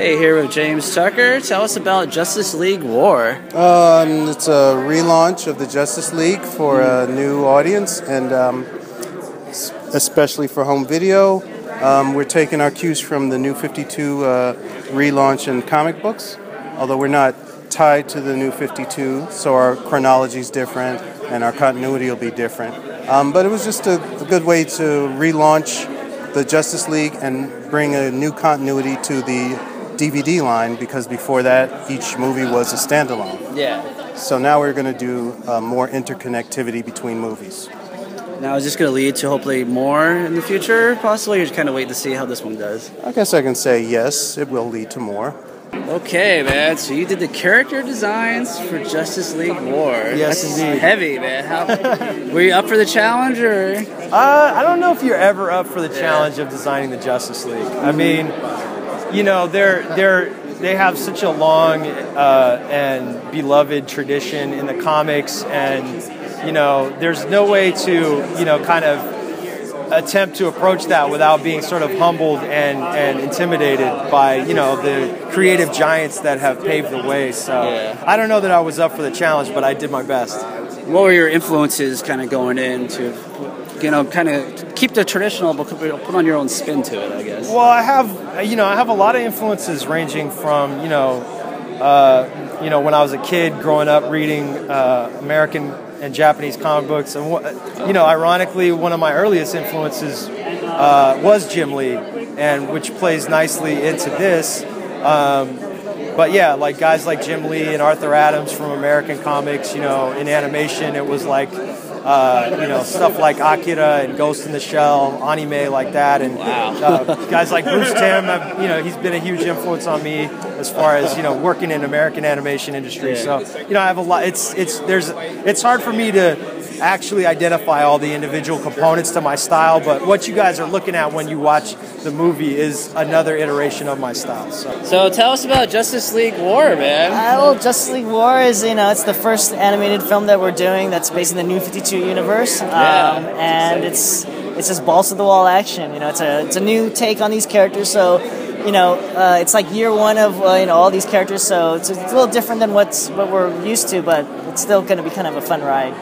Hey, here with James Tucker. Tell us about Justice League War. It's a relaunch of the Justice League for a new audience, and especially for home video. We're taking our cues from the New 52 relaunch in comic books, although we're not tied to the New 52, so our chronology is different and our continuity will be different. But it was just a good way to relaunch the Justice League and bring a new continuity to the DVD line, because before that each movie was a standalone. Yeah. So now we're going to do more interconnectivity between movies. Now, is this going to lead to hopefully more in the future, possibly? Or just kind of wait to see how this one does? I guess I can say yes, it will lead to more. Okay, man. So you did the character designs for Justice League War. Yes, That's indeed. Heavy, man. Were you up for the challenge, or? I don't know if you're ever up for the challenge of designing the Justice League. I mean, you know, they have such a long and beloved tradition in the comics, and you know, there's no way to, you know, kind of attempt to approach that without being sort of humbled and intimidated by, you know, the creative giants that have paved the way. So I don't know that I was up for the challenge, but I did my best. What were your influences kind of going in to, you know, kind of keep the traditional, but put on your own spin to it, I guess? Well, I have a lot of influences ranging from, you know, when I was a kid growing up reading American and Japanese comic books, and you know, ironically, one of my earliest influences was Jim Lee, and which plays nicely into this. But yeah, like guys like Jim Lee and Arthur Adams from American comics. You know, in animation, it was like you know, stuff like Akira and Ghost in the Shell, anime like that, and guys like Bruce Timm. You know, he's been a huge influence on me as far as, you know, working in American animation industry. So, you know, I have a lot. It's hard for me to actually identify all the individual components to my style, but what you guys are looking at when you watch the movie is another iteration of my style. So tell us about Justice League War, man. Well, Justice League War is, you know, it's the first animated film that we're doing that's based in the New 52 universe, and it's just balls to the wall action. You know, it's a new take on these characters. So, you know, it's like year one of you know, all these characters. So it's a little different than what we're used to, but it's still going to be kind of a fun ride.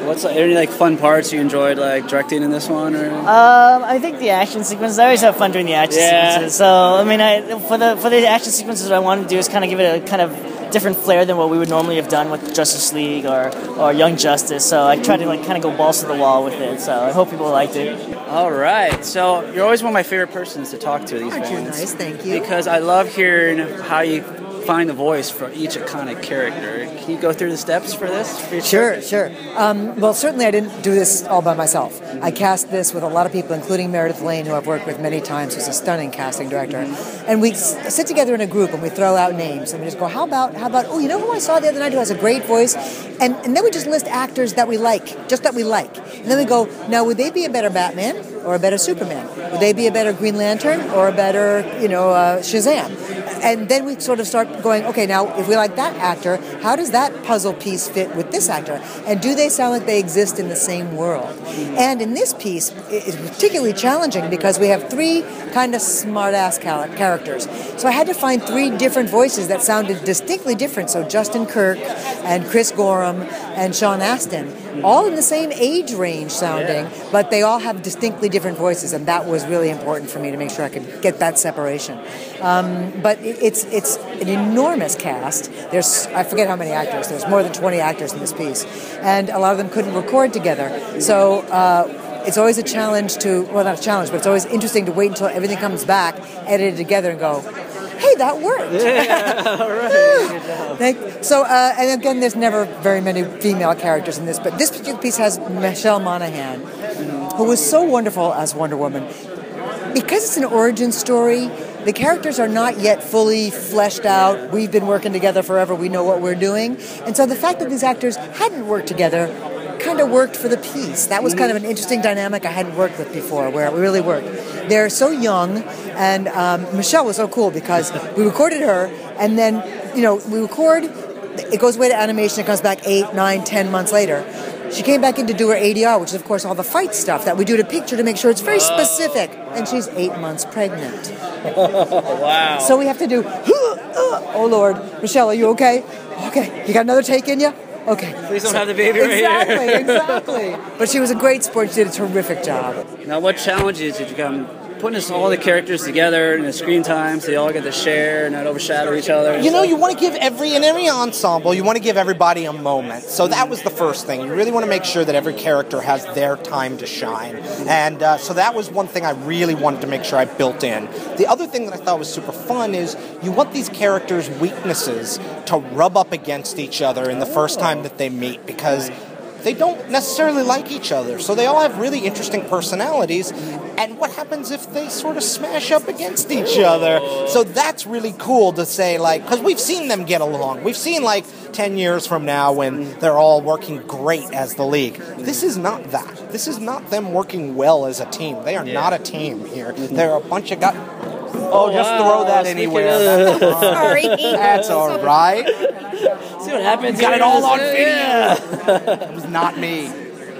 What's any like fun parts you enjoyed like directing in this one? Or? I think the action sequences. I always have fun doing the action sequences. So I mean, for the action sequences, what I wanted to do is kind of give it a kind of different flair than what we would normally have done with Justice League or Young Justice. So I tried to like kind of go balls to the wall with it. So I hope people liked it. All right. So you're always one of my favorite persons to talk to. These Aren't you fans. nice? Thank you. Because I love hearing how you find the voice for each iconic character. Can you go through the steps for this? Sure. Well, certainly I didn't do this all by myself. I cast this with a lot of people, including Meredith Lane, who I've worked with many times, who's a stunning casting director. And we sit together in a group and we throw out names and we just go, how about, oh, you know who I saw the other night who has a great voice? And then we just list actors that we like, just that we like. And then we go, now would they be a better Batman or a better Superman? Would they be a better Green Lantern or a better, Shazam? And then we sort of start going, okay, now if we like that actor, how does that puzzle piece fit with this actor? And do they sound like they exist in the same world? And in this piece, it's particularly challenging because we have three kind of smart-ass characters. So I had to find three different voices that sounded distinctly different. So Justin Kirk and Chris Gorham and Sean Astin, all in the same age range sounding, but they all have distinctly different voices, and that was really important for me to make sure I could get that separation. But it's an enormous cast. I forget how many actors. There's more than 20 actors in this piece, and a lot of them couldn't record together. So it's always a challenge not a challenge, but it's always interesting to wait until everything comes back, edit it together, and go, hey, that worked. Yeah, all right. So, and again, there's never very many female characters in this, but this particular piece has Michelle Monaghan, who was so wonderful as Wonder Woman. Because it's an origin story, the characters are not yet fully fleshed out. We've been working together forever. We know what we're doing. And so the fact that these actors hadn't worked together kind of worked for the piece. That was kind of an interesting dynamic I hadn't worked with before, where it really worked. They're so young, and Michelle was so cool because we recorded her, and then, we record, it goes away to animation, it comes back 8, 9, 10 months later. She came back in to do her ADR, which is, of course, all the fight stuff that we do to picture to make sure it's very specific. And she's 8 months pregnant. Wow. So we have to do, oh, Lord. Michelle, are you okay? Okay. You got another take in you? Okay. Please don't have the baby right here. Exactly. But she was a great sport. She did a terrific job. Now, what challenges did you come putting all the characters together in the screen time so they all get to share and not overshadow each other? You know, you want to give in every ensemble, you want to give everybody a moment. So that was the first thing. You really want to make sure that every character has their time to shine. And so that was one thing I really wanted to make sure I built in. The other thing that I thought was super fun is you want these characters' weaknesses to rub up against each other in the first time that they meet, because they don't necessarily like each other, so they all have really interesting personalities. And what happens if they sort of smash up against each other? So that's really cool to say, like, because we've seen them get along. We've seen, like, 10 years from now when they're all working great as the League. This is not that. This is not them working well as a team. They are not a team here. They're a bunch of guys. Oh, just throw that anywhere. Sorry. That's all right. See what happens? Got it all on video. Yeah. It was not me.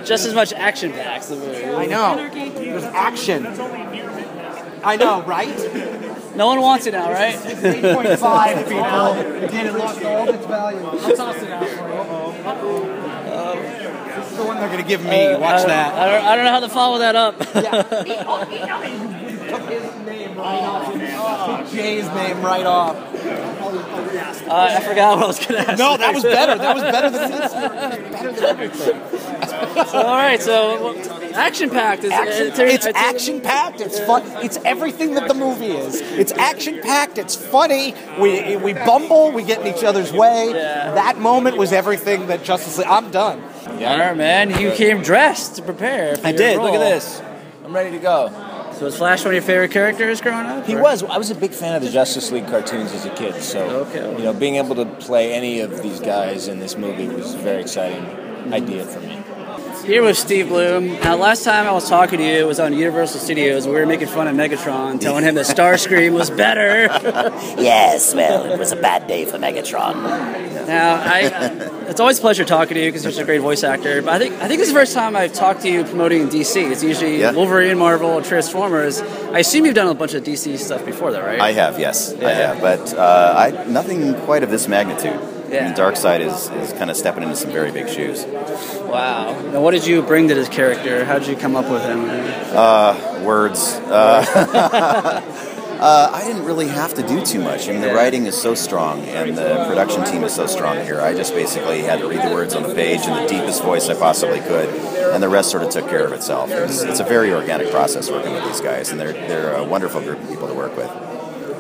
Just as much action packs the movie. I know. There's action. I know, right? No one wants it now, right? 8.5 people. Again, it lost all its value. I'll toss it out for you. This is the one they're going to give me. Watch that. I don't know how to follow that up. Took his name right off. Took Jay's name right off. I forgot what I was going to ask. No, that was better. That was better than this. Better than everything. All right, so action-packed. It's action-packed. It's fun. It's everything that the movie is. It's action-packed. It's funny. We bumble. We get in each other's way. Yeah. That moment was everything that Justice League. I'm done. Yeah. All right, man. You came dressed to prepare for I your did. role. Look at this. I'm ready to go. So was Flash one of your favorite characters growing up? He was. I was a big fan of the Justice League cartoons as a kid. So, you know, being able to play any of these guys in this movie was a very exciting idea for me. Here with Steve Blum. Now, last time I was talking to you, it was on Universal Studios. We were making fun of Megatron, telling him that Starscream was better. Yes, well, it was a bad day for Megatron. Now, it's always a pleasure talking to you because you're such a great voice actor. But I think this is the first time I've talked to you promoting DC. It's usually Wolverine, Marvel, Transformers. I assume you've done a bunch of DC stuff before, though, right? I have, yes. I have. But nothing quite of this magnitude. Yeah. I mean, Darkseid is kind of stepping into some very big shoes. Wow. Now, what did you bring to this character? How did you come up with him? Words. I didn't really have to do too much. I mean, the writing is so strong, and the production team is so strong here. I just basically had to read the words on the page in the deepest voice I possibly could, and the rest sort of took care of itself. It's a very organic process working with these guys, and they're a wonderful group of people to work with.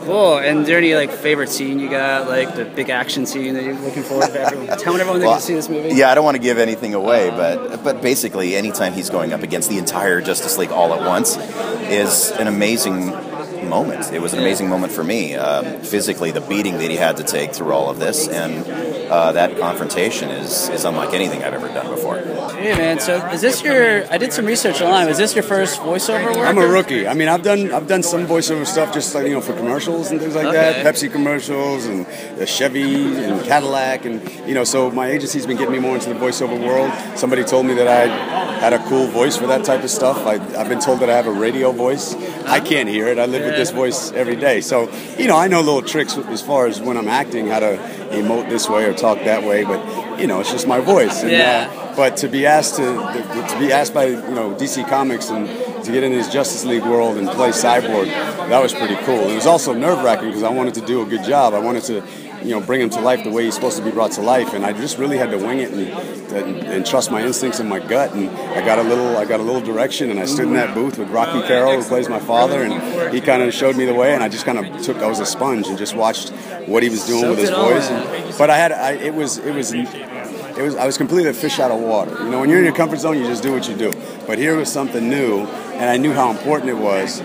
Cool. And is there any favorite scene you got, like the big action scene that you're looking forward to telling everyone they can see this movie? Yeah, I don't want to give anything away, but basically anytime he's going up against the entire Justice League all at once is an amazing moment. It was an amazing moment for me. Physically, the beating that he had to take through all of this, and that confrontation is unlike anything I've ever done before. Hey man, so is this I did some research online. Was this your first voiceover work? I'm a rookie. I mean, I've done some voiceover stuff just for commercials and things like that. Pepsi commercials and Chevy and Cadillac, and so my agency's been getting me more into the voiceover world. Somebody told me that I had a cool voice for that type of stuff. I've been told that I have a radio voice. I can't hear it. I live with this voice every day. So, I know little tricks as far as when I'm acting, how to emote this way or talk that way, but it's just my voice. And, but to be asked by DC Comics and to get in this Justice League world and play Cyborg, that was pretty cool. It was also nerve-wracking because I wanted to do a good job. I wanted to bring him to life the way he's supposed to be brought to life, and I just really had to wing it and trust my instincts and my gut. And I got a little direction, and I stood in that booth with Rocky Carroll, who plays my father, and he kind of showed me the way, and I just kind of I was a sponge and just watched what he was doing with his voice. But I was completely a fish out of water. When you're in your comfort zone, you just do what you do. But here was something new, and I knew how important it was.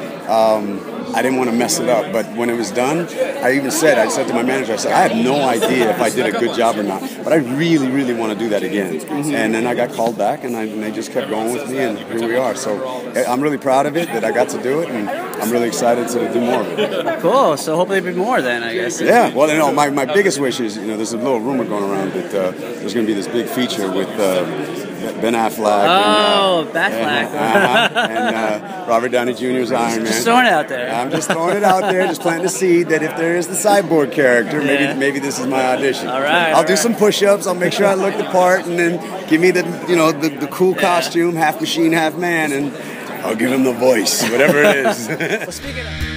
I didn't want to mess it up, but when it was done, I said to my manager, I said, I have no idea if I did a good job or not, but I really, really want to do that again. And then I got called back, and they just kept going with me, and here we are. So I'm really proud of it that I got to do it, and I'm really excited to do more of it. Cool. So hopefully there'll be more then, I guess. Yeah. Well, my biggest wish is, there's a little rumor going around that there's going to be this big feature with Ben Affleck. Oh, Batfleck. And Robert Downey Jr.'s Iron Man. Just throwing it out there. I'm just throwing it out there, just planting the seed that if there is the Cyborg character, maybe this is my audition. All right. I'll do some push-ups. I'll make sure I look the part, and then give me the cool costume, half machine, half man, and I'll give him the voice, whatever it is. Well, speaking of